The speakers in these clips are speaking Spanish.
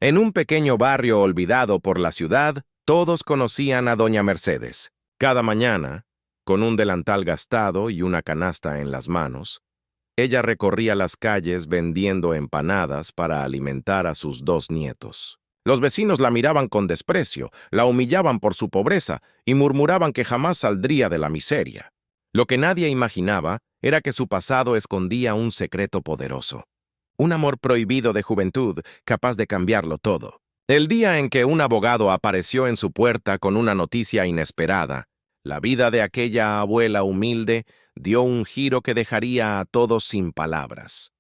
En un pequeño barrio olvidado por la ciudad, todos conocían a doña Mercedes. Cada mañana, con un delantal gastado y una canasta en las manos, ella recorría las calles vendiendo empanadas para alimentar a sus dos nietos. Los vecinos la miraban con desprecio, la humillaban por su pobreza y murmuraban que jamás saldría de la miseria. Lo que nadie imaginaba era que su pasado escondía un secreto poderoso. Un amor prohibido de juventud capaz de cambiarlo todo. El día en que un abogado apareció en su puerta con una noticia inesperada, la vida de aquella abuela humilde dio un giro que dejaría a todos sin palabras.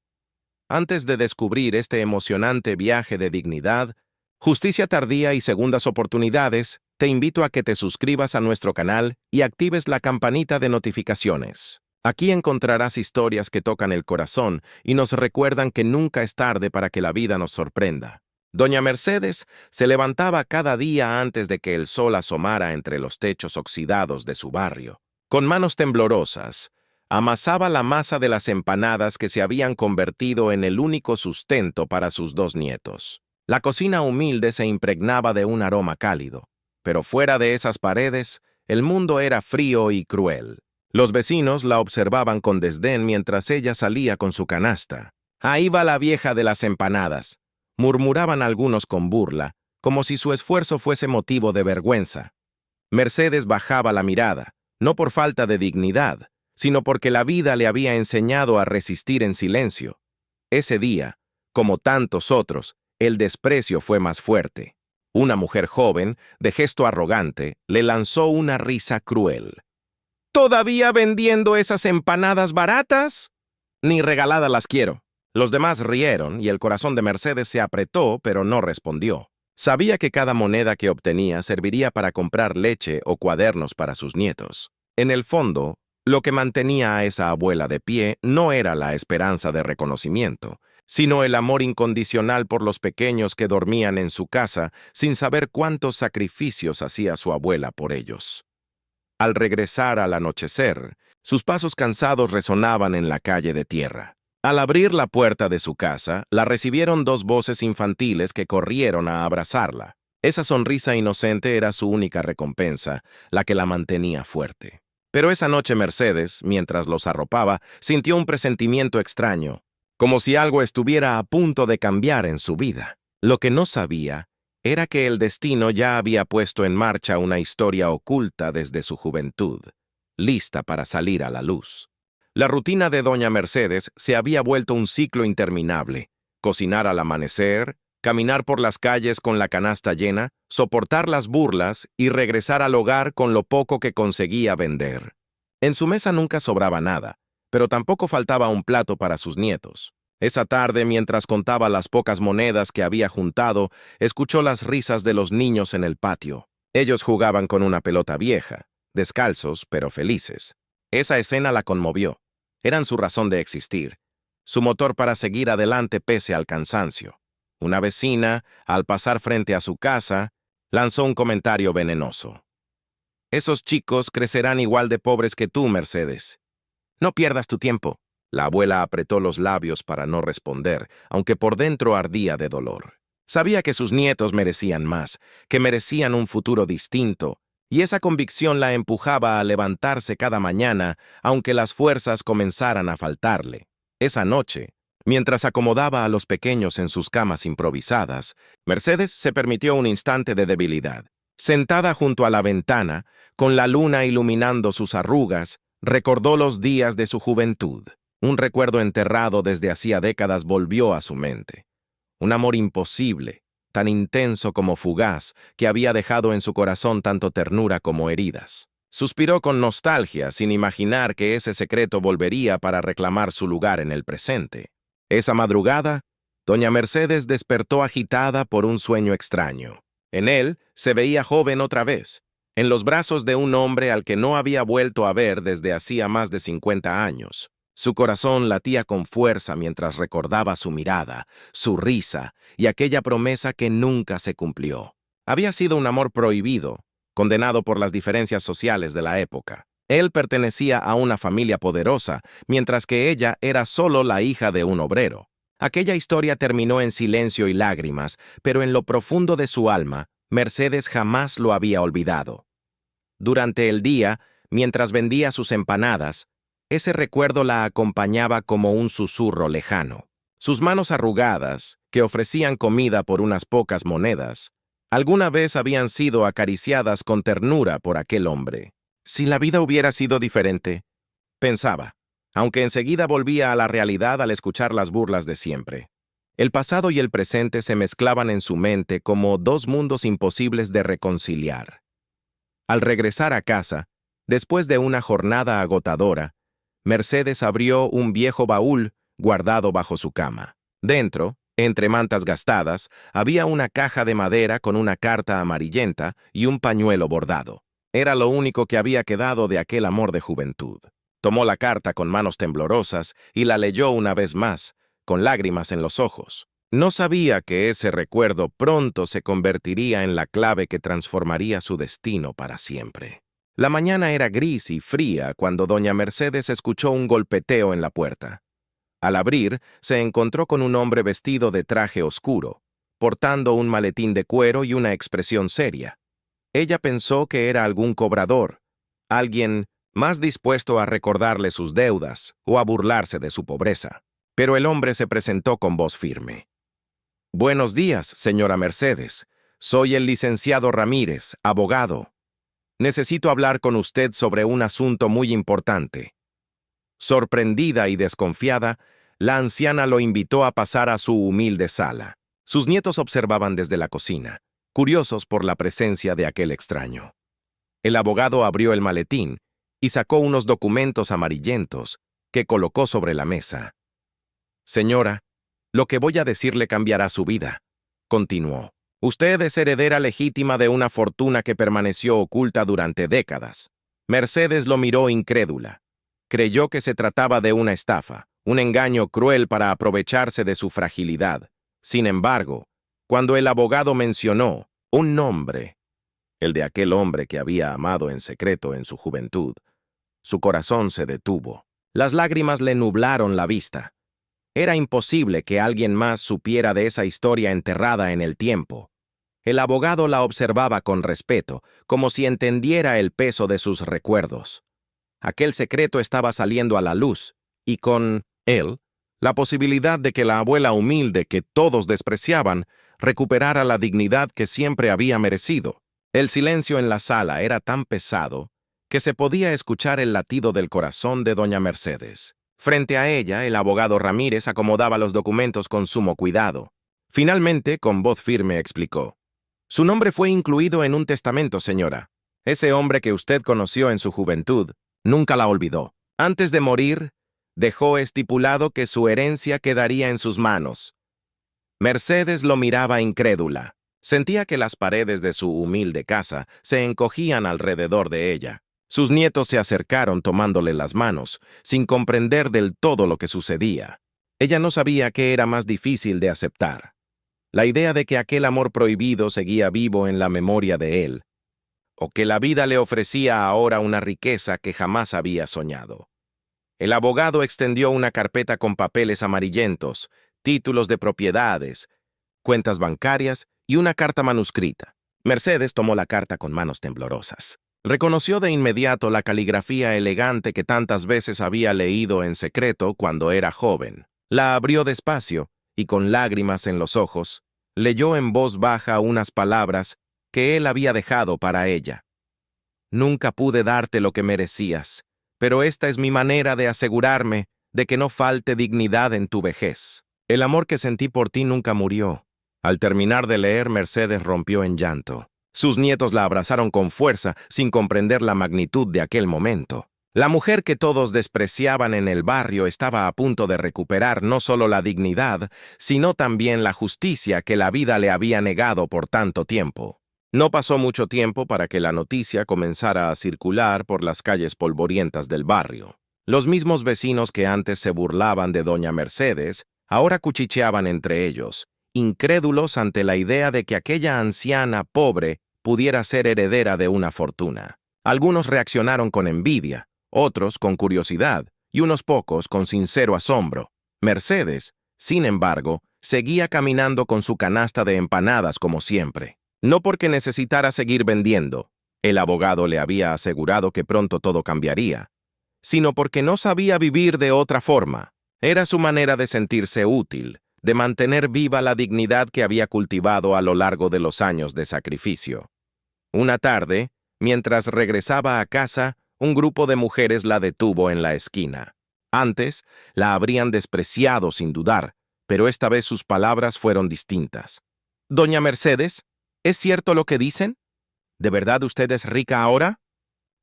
Antes de descubrir este emocionante viaje de dignidad, justicia tardía y segundas oportunidades, te invito a que te suscribas a nuestro canal y actives la campanita de notificaciones. Aquí encontrarás historias que tocan el corazón y nos recuerdan que nunca es tarde para que la vida nos sorprenda. Doña Mercedes se levantaba cada día antes de que el sol asomara entre los techos oxidados de su barrio. Con manos temblorosas, amasaba la masa de las empanadas que se habían convertido en el único sustento para sus dos nietos. La cocina humilde se impregnaba de un aroma cálido, pero fuera de esas paredes, el mundo era frío y cruel. Los vecinos la observaban con desdén mientras ella salía con su canasta. «Ahí va la vieja de las empanadas», murmuraban algunos con burla, como si su esfuerzo fuese motivo de vergüenza. Mercedes bajaba la mirada, no por falta de dignidad, sino porque la vida le había enseñado a resistir en silencio. Ese día, como tantos otros, el desprecio fue más fuerte. Una mujer joven, de gesto arrogante, le lanzó una risa cruel. «¿Todavía vendiendo esas empanadas baratas? Ni regaladas las quiero». Los demás rieron y el corazón de Mercedes se apretó, pero no respondió. Sabía que cada moneda que obtenía serviría para comprar leche o cuadernos para sus nietos. En el fondo, lo que mantenía a esa abuela de pie no era la esperanza de reconocimiento, sino el amor incondicional por los pequeños que dormían en su casa sin saber cuántos sacrificios hacía su abuela por ellos. Al regresar al anochecer, sus pasos cansados resonaban en la calle de tierra. Al abrir la puerta de su casa, la recibieron dos voces infantiles que corrieron a abrazarla. Esa sonrisa inocente era su única recompensa, la que la mantenía fuerte. Pero esa noche Mercedes, mientras los arropaba, sintió un presentimiento extraño, como si algo estuviera a punto de cambiar en su vida. Lo que no sabía era que el destino ya había puesto en marcha una historia oculta desde su juventud, lista para salir a la luz. La rutina de doña Mercedes se había vuelto un ciclo interminable: cocinar al amanecer, caminar por las calles con la canasta llena, soportar las burlas y regresar al hogar con lo poco que conseguía vender. En su mesa nunca sobraba nada, pero tampoco faltaba un plato para sus nietos. Esa tarde, mientras contaba las pocas monedas que había juntado, escuchó las risas de los niños en el patio. Ellos jugaban con una pelota vieja, descalzos pero felices. Esa escena la conmovió. Eran su razón de existir, su motor para seguir adelante pese al cansancio. Una vecina, al pasar frente a su casa, lanzó un comentario venenoso. «Esos chicos crecerán igual de pobres que tú, Mercedes. No pierdas tu tiempo». La abuela apretó los labios para no responder, aunque por dentro ardía de dolor. Sabía que sus nietos merecían más, que merecían un futuro distinto, y esa convicción la empujaba a levantarse cada mañana, aunque las fuerzas comenzaran a faltarle. Esa noche, mientras acomodaba a los pequeños en sus camas improvisadas, Mercedes se permitió un instante de debilidad. Sentada junto a la ventana, con la luna iluminando sus arrugas, recordó los días de su juventud. Un recuerdo enterrado desde hacía décadas volvió a su mente. Un amor imposible, tan intenso como fugaz, que había dejado en su corazón tanto ternura como heridas. Suspiró con nostalgia, sin imaginar que ese secreto volvería para reclamar su lugar en el presente. Esa madrugada, doña Mercedes despertó agitada por un sueño extraño. En él se veía joven otra vez, en los brazos de un hombre al que no había vuelto a ver desde hacía más de 50 años. Su corazón latía con fuerza mientras recordaba su mirada, su risa y aquella promesa que nunca se cumplió. Había sido un amor prohibido, condenado por las diferencias sociales de la época. Él pertenecía a una familia poderosa, mientras que ella era solo la hija de un obrero. Aquella historia terminó en silencio y lágrimas, pero en lo profundo de su alma, Mercedes jamás lo había olvidado. Durante el día, mientras vendía sus empanadas, ese recuerdo la acompañaba como un susurro lejano. Sus manos arrugadas, que ofrecían comida por unas pocas monedas, alguna vez habían sido acariciadas con ternura por aquel hombre. Si la vida hubiera sido diferente, pensaba, aunque enseguida volvía a la realidad al escuchar las burlas de siempre. El pasado y el presente se mezclaban en su mente como dos mundos imposibles de reconciliar. Al regresar a casa, después de una jornada agotadora, Mercedes abrió un viejo baúl guardado bajo su cama. Dentro, entre mantas gastadas, había una caja de madera con una carta amarillenta y un pañuelo bordado. Era lo único que había quedado de aquel amor de juventud. Tomó la carta con manos temblorosas y la leyó una vez más, con lágrimas en los ojos. No sabía que ese recuerdo pronto se convertiría en la clave que transformaría su destino para siempre. La mañana era gris y fría cuando doña Mercedes escuchó un golpeteo en la puerta. Al abrir, se encontró con un hombre vestido de traje oscuro, portando un maletín de cuero y una expresión seria. Ella pensó que era algún cobrador, alguien más dispuesto a recordarle sus deudas o a burlarse de su pobreza. Pero el hombre se presentó con voz firme. «Buenos días, señora Mercedes. Soy el licenciado Ramírez, abogado. Necesito hablar con usted sobre un asunto muy importante». Sorprendida y desconfiada, la anciana lo invitó a pasar a su humilde sala. Sus nietos observaban desde la cocina, curiosos por la presencia de aquel extraño. El abogado abrió el maletín y sacó unos documentos amarillentos que colocó sobre la mesa. «Señora, lo que voy a decirle cambiará su vida», continuó. «Usted es heredera legítima de una fortuna que permaneció oculta durante décadas». Mercedes lo miró incrédula. Creyó que se trataba de una estafa, un engaño cruel para aprovecharse de su fragilidad. Sin embargo, cuando el abogado mencionó un nombre, el de aquel hombre que había amado en secreto en su juventud, su corazón se detuvo. Las lágrimas le nublaron la vista. Era imposible que alguien más supiera de esa historia enterrada en el tiempo. El abogado la observaba con respeto, como si entendiera el peso de sus recuerdos. Aquel secreto estaba saliendo a la luz, y con él, la posibilidad de que la abuela humilde que todos despreciaban recuperara la dignidad que siempre había merecido. El silencio en la sala era tan pesado que se podía escuchar el latido del corazón de doña Mercedes. Frente a ella, el abogado Ramírez acomodaba los documentos con sumo cuidado. Finalmente, con voz firme, explicó. «Su nombre fue incluido en un testamento, señora. Ese hombre que usted conoció en su juventud nunca la olvidó. Antes de morir, dejó estipulado que su herencia quedaría en sus manos». Mercedes lo miraba incrédula. Sentía que las paredes de su humilde casa se encogían alrededor de ella. Sus nietos se acercaron tomándole las manos, sin comprender del todo lo que sucedía. Ella no sabía qué era más difícil de aceptar. La idea de que aquel amor prohibido seguía vivo en la memoria de él, o que la vida le ofrecía ahora una riqueza que jamás había soñado. El abogado extendió una carpeta con papeles amarillentos, títulos de propiedades, cuentas bancarias y una carta manuscrita. Mercedes tomó la carta con manos temblorosas. Reconoció de inmediato la caligrafía elegante que tantas veces había leído en secreto cuando era joven. La abrió despacio y con lágrimas en los ojos, leyó en voz baja unas palabras que él había dejado para ella. «Nunca pude darte lo que merecías, pero esta es mi manera de asegurarme de que no falte dignidad en tu vejez. El amor que sentí por ti nunca murió». Al terminar de leer, Mercedes rompió en llanto. Sus nietos la abrazaron con fuerza, sin comprender la magnitud de aquel momento. La mujer que todos despreciaban en el barrio estaba a punto de recuperar no solo la dignidad, sino también la justicia que la vida le había negado por tanto tiempo. No pasó mucho tiempo para que la noticia comenzara a circular por las calles polvorientas del barrio. Los mismos vecinos que antes se burlaban de doña Mercedes, ahora cuchicheaban entre ellos, incrédulos ante la idea de que aquella anciana pobre pudiera ser heredera de una fortuna. Algunos reaccionaron con envidia, otros con curiosidad y unos pocos con sincero asombro. Mercedes, Sin embargo, seguía caminando con su canasta de empanadas como siempre. No porque necesitara seguir vendiendo, el abogado le había asegurado que pronto todo cambiaría, sino porque no sabía vivir de otra forma. Era su manera de sentirse útil, de mantener viva la dignidad que había cultivado a lo largo de los años de sacrificio. Una tarde, mientras regresaba a casa, un grupo de mujeres la detuvo en la esquina. Antes, la habrían despreciado sin dudar, pero esta vez sus palabras fueron distintas. «Doña Mercedes, ¿es cierto lo que dicen? ¿De verdad usted es rica ahora?»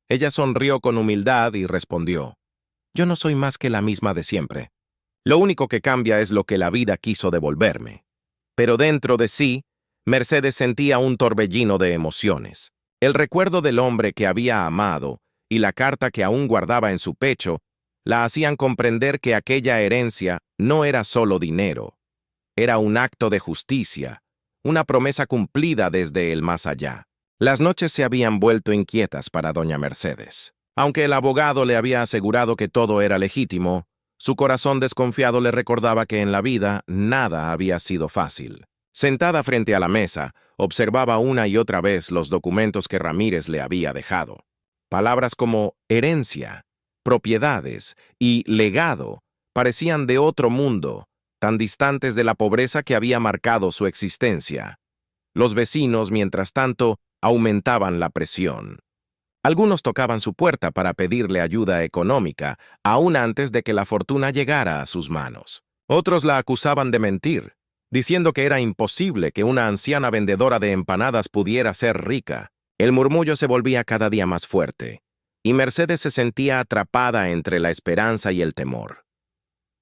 Ella sonrió con humildad y respondió: «Yo no soy más que la misma de siempre. Lo único que cambia es lo que la vida quiso devolverme». Pero dentro de sí, Mercedes sentía un torbellino de emociones. El recuerdo del hombre que había amado y la carta que aún guardaba en su pecho la hacían comprender que aquella herencia no era solo dinero. Era un acto de justicia, una promesa cumplida desde el más allá. Las noches se habían vuelto inquietas para doña Mercedes. Aunque el abogado le había asegurado que todo era legítimo, su corazón desconfiado le recordaba que en la vida nada había sido fácil. Sentada frente a la mesa, observaba una y otra vez los documentos que Ramírez le había dejado. Palabras como herencia, propiedades y legado parecían de otro mundo, tan distantes de la pobreza que había marcado su existencia. Los vecinos, mientras tanto, aumentaban la presión. Algunos tocaban su puerta para pedirle ayuda económica, aún antes de que la fortuna llegara a sus manos. Otros la acusaban de mentir, diciendo que era imposible que una anciana vendedora de empanadas pudiera ser rica. El murmullo se volvía cada día más fuerte, y Mercedes se sentía atrapada entre la esperanza y el temor.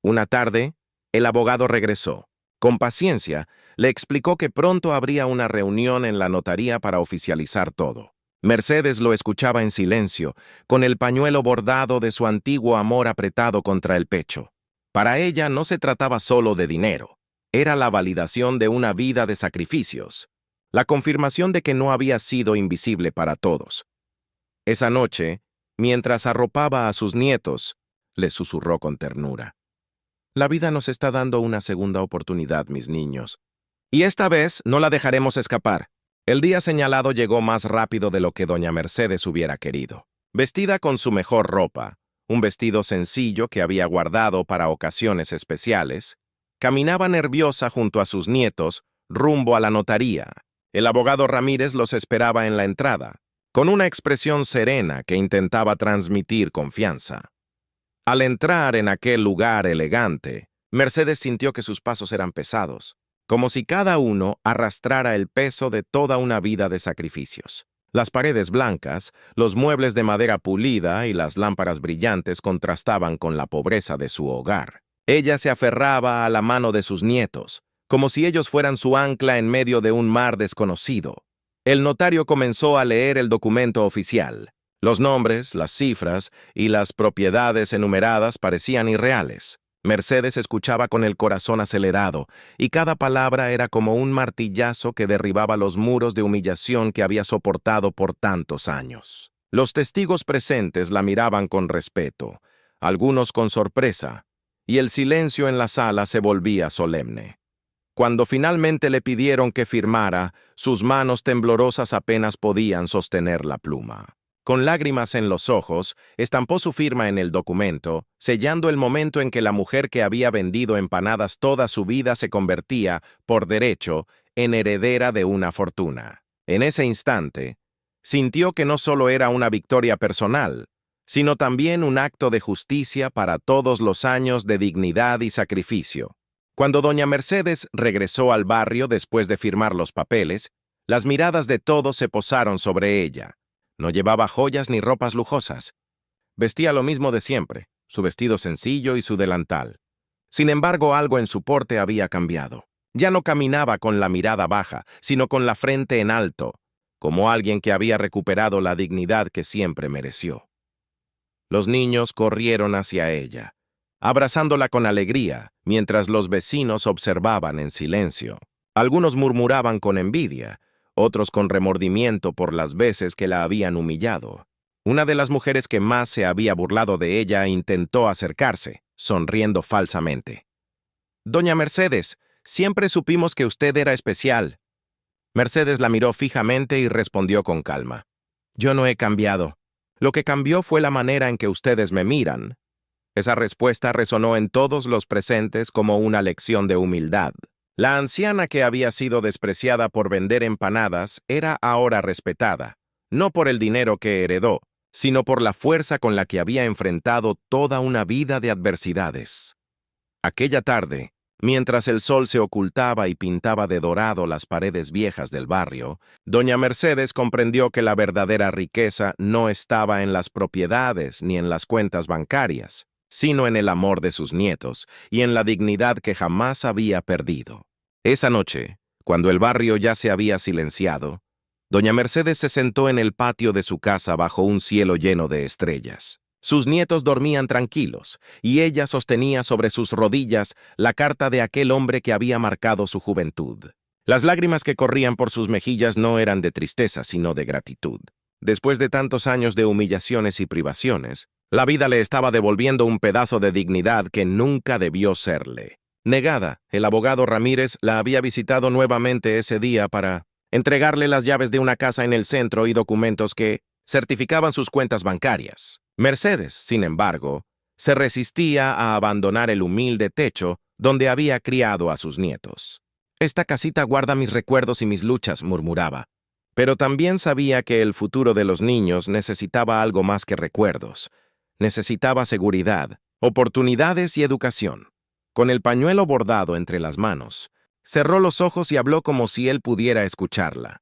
Una tarde, el abogado regresó. Con paciencia, le explicó que pronto habría una reunión en la notaría para oficializar todo. Mercedes lo escuchaba en silencio, con el pañuelo bordado de su antiguo amor apretado contra el pecho. Para ella no se trataba solo de dinero. Era la validación de una vida de sacrificios, la confirmación de que no había sido invisible para todos. Esa noche, mientras arropaba a sus nietos, les susurró con ternura: «La vida nos está dando una segunda oportunidad, mis niños. Y esta vez no la dejaremos escapar». El día señalado llegó más rápido de lo que doña Mercedes hubiera querido. Vestida con su mejor ropa, un vestido sencillo que había guardado para ocasiones especiales, caminaba nerviosa junto a sus nietos, rumbo a la notaría. El abogado Ramírez los esperaba en la entrada, con una expresión serena que intentaba transmitir confianza. Al entrar en aquel lugar elegante, Mercedes sintió que sus pasos eran pesados, como si cada uno arrastrara el peso de toda una vida de sacrificios. Las paredes blancas, los muebles de madera pulida y las lámparas brillantes contrastaban con la pobreza de su hogar. Ella se aferraba a la mano de sus nietos, como si ellos fueran su ancla en medio de un mar desconocido. El notario comenzó a leer el documento oficial. Los nombres, las cifras y las propiedades enumeradas parecían irreales. Mercedes escuchaba con el corazón acelerado, y cada palabra era como un martillazo que derribaba los muros de humillación que había soportado por tantos años. Los testigos presentes la miraban con respeto, algunos con sorpresa, y el silencio en la sala se volvía solemne. Cuando finalmente le pidieron que firmara, sus manos temblorosas apenas podían sostener la pluma. Con lágrimas en los ojos, estampó su firma en el documento, sellando el momento en que la mujer que había vendido empanadas toda su vida se convertía, por derecho, en heredera de una fortuna. En ese instante, sintió que no solo era una victoria personal, sino también un acto de justicia para todos los años de dignidad y sacrificio. Cuando doña Mercedes regresó al barrio después de firmar los papeles, las miradas de todos se posaron sobre ella. No llevaba joyas ni ropas lujosas. Vestía lo mismo de siempre, su vestido sencillo y su delantal. Sin embargo, algo en su porte había cambiado. Ya no caminaba con la mirada baja, sino con la frente en alto, como alguien que había recuperado la dignidad que siempre mereció. Los niños corrieron hacia ella, abrazándola con alegría, mientras los vecinos observaban en silencio. Algunos murmuraban con envidia, otros con remordimiento por las veces que la habían humillado. Una de las mujeres que más se había burlado de ella intentó acercarse, sonriendo falsamente. Doña Mercedes, siempre supimos que usted era especial. Mercedes la miró fijamente y respondió con calma. Yo no he cambiado. Lo que cambió fue la manera en que ustedes me miran. Esa respuesta resonó en todos los presentes como una lección de humildad. La anciana que había sido despreciada por vender empanadas era ahora respetada, no por el dinero que heredó, sino por la fuerza con la que había enfrentado toda una vida de adversidades. Aquella tarde, mientras el sol se ocultaba y pintaba de dorado las paredes viejas del barrio, doña Mercedes comprendió que la verdadera riqueza no estaba en las propiedades ni en las cuentas bancarias, sino en el amor de sus nietos y en la dignidad que jamás había perdido. Esa noche, cuando el barrio ya se había silenciado, doña Mercedes se sentó en el patio de su casa bajo un cielo lleno de estrellas. Sus nietos dormían tranquilos, y ella sostenía sobre sus rodillas la carta de aquel hombre que había marcado su juventud. Las lágrimas que corrían por sus mejillas no eran de tristeza, sino de gratitud. Después de tantos años de humillaciones y privaciones, la vida le estaba devolviendo un pedazo de dignidad que nunca debió serle. Negada, el abogado Ramírez la había visitado nuevamente ese día para entregarle las llaves de una casa en el centro y documentos que certificaban sus cuentas bancarias. Mercedes, sin embargo, se resistía a abandonar el humilde techo donde había criado a sus nietos. Esta casita guarda mis recuerdos y mis luchas, murmuraba. Pero también sabía que el futuro de los niños necesitaba algo más que recuerdos. Necesitaba seguridad, oportunidades y educación. Con el pañuelo bordado entre las manos, cerró los ojos y habló como si él pudiera escucharla.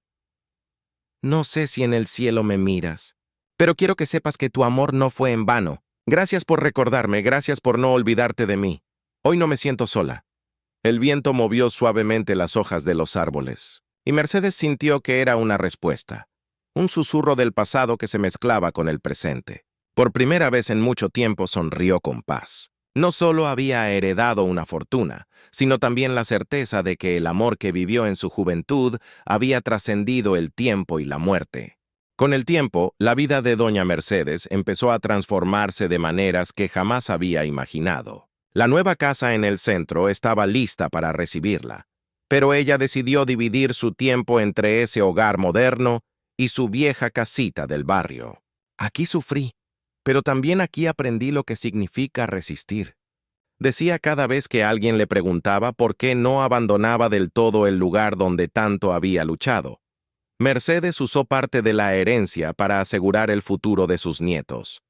No sé si en el cielo me miras, pero quiero que sepas que tu amor no fue en vano. Gracias por recordarme, gracias por no olvidarte de mí. Hoy no me siento sola. El viento movió suavemente las hojas de los árboles, y Mercedes sintió que era una respuesta, un susurro del pasado que se mezclaba con el presente. Por primera vez en mucho tiempo sonrió con paz. No solo había heredado una fortuna, sino también la certeza de que el amor que vivió en su juventud había trascendido el tiempo y la muerte. Con el tiempo, la vida de doña Mercedes empezó a transformarse de maneras que jamás había imaginado. La nueva casa en el centro estaba lista para recibirla, pero ella decidió dividir su tiempo entre ese hogar moderno y su vieja casita del barrio. Aquí sufrí, pero también aquí aprendí lo que significa resistir. Decía cada vez que alguien le preguntaba por qué no abandonaba del todo el lugar donde tanto había luchado. Mercedes usó parte de la herencia para asegurar el futuro de sus nietos.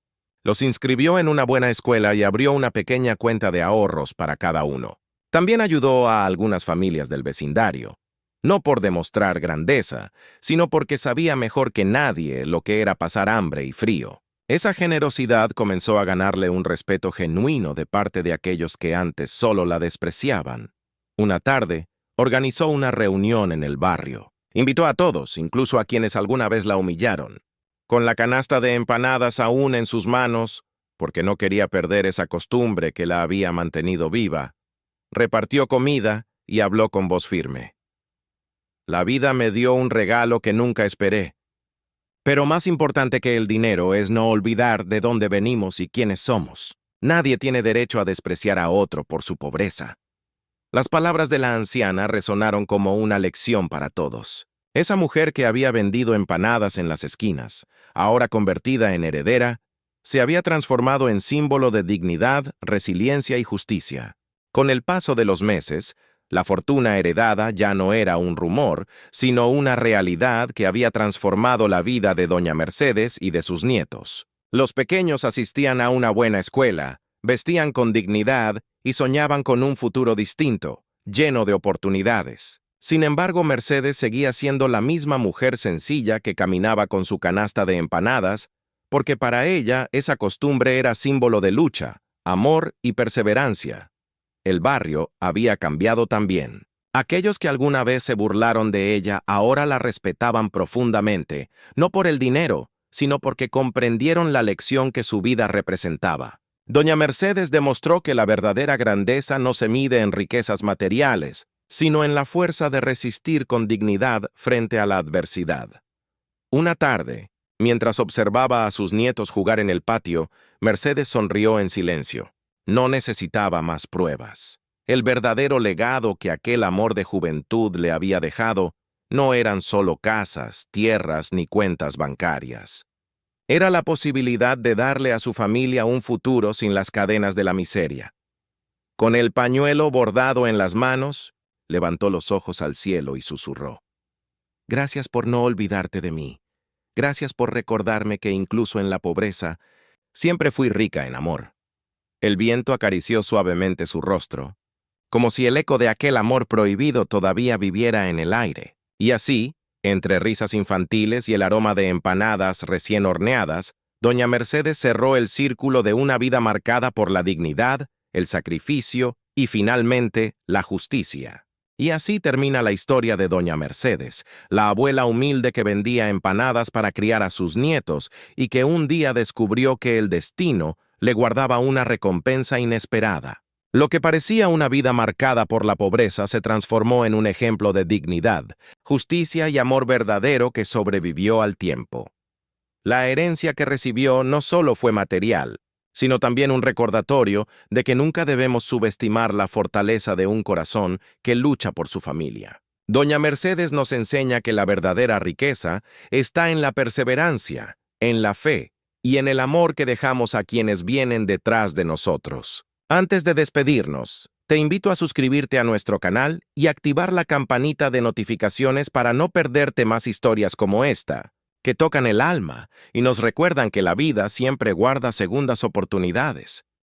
Los inscribió en una buena escuela y abrió una pequeña cuenta de ahorros para cada uno. También ayudó a algunas familias del vecindario, no por demostrar grandeza, sino porque sabía mejor que nadie lo que era pasar hambre y frío. Esa generosidad comenzó a ganarle un respeto genuino de parte de aquellos que antes solo la despreciaban. Una tarde, organizó una reunión en el barrio. Invitó a todos, incluso a quienes alguna vez la humillaron. Con la canasta de empanadas aún en sus manos, porque no quería perder esa costumbre que la había mantenido viva, repartió comida y habló con voz firme. La vida me dio un regalo que nunca esperé. Pero más importante que el dinero es no olvidar de dónde venimos y quiénes somos. Nadie tiene derecho a despreciar a otro por su pobreza. Las palabras de la anciana resonaron como una lección para todos. Esa mujer que había vendido empanadas en las esquinas, ahora convertida en heredera, se había transformado en símbolo de dignidad, resiliencia y justicia. Con el paso de los meses, la fortuna heredada ya no era un rumor, sino una realidad que había transformado la vida de doña Mercedes y de sus nietos. Los pequeños asistían a una buena escuela, vestían con dignidad y soñaban con un futuro distinto, lleno de oportunidades. Sin embargo, Mercedes seguía siendo la misma mujer sencilla que caminaba con su canasta de empanadas, porque para ella esa costumbre era símbolo de lucha, amor y perseverancia. El barrio había cambiado también. Aquellos que alguna vez se burlaron de ella ahora la respetaban profundamente, no por el dinero, sino porque comprendieron la lección que su vida representaba. Doña Mercedes demostró que la verdadera grandeza no se mide en riquezas materiales, sino en la fuerza de resistir con dignidad frente a la adversidad. Una tarde, mientras observaba a sus nietos jugar en el patio, Mercedes sonrió en silencio. No necesitaba más pruebas. el verdadero legado que aquel amor de juventud le había dejado no eran solo casas, tierras ni cuentas bancarias. Era la posibilidad de darle a su familia un futuro sin las cadenas de la miseria. Con el pañuelo bordado en las manos, levantó los ojos al cielo y susurró: «Gracias por no olvidarte de mí. Gracias por recordarme que incluso en la pobreza, siempre fui rica en amor». El viento acarició suavemente su rostro, como si el eco de aquel amor prohibido todavía viviera en el aire. Y así, entre risas infantiles y el aroma de empanadas recién horneadas, doña Mercedes cerró el círculo de una vida marcada por la dignidad, el sacrificio y, finalmente, la justicia. Y así termina la historia de doña Mercedes, la abuela humilde que vendía empanadas para criar a sus nietos y que un día descubrió que el destino le guardaba una recompensa inesperada. Lo que parecía una vida marcada por la pobreza se transformó en un ejemplo de dignidad, justicia y amor verdadero que sobrevivió al tiempo. La herencia que recibió no solo fue material, sino también un recordatorio de que nunca debemos subestimar la fortaleza de un corazón que lucha por su familia. Doña Mercedes nos enseña que la verdadera riqueza está en la perseverancia, en la fe y en el amor que dejamos a quienes vienen detrás de nosotros. Antes de despedirnos, te invito a suscribirte a nuestro canal y activar la campanita de notificaciones para no perderte más historias como esta, que tocan el alma y nos recuerdan que la vida siempre guarda segundas oportunidades.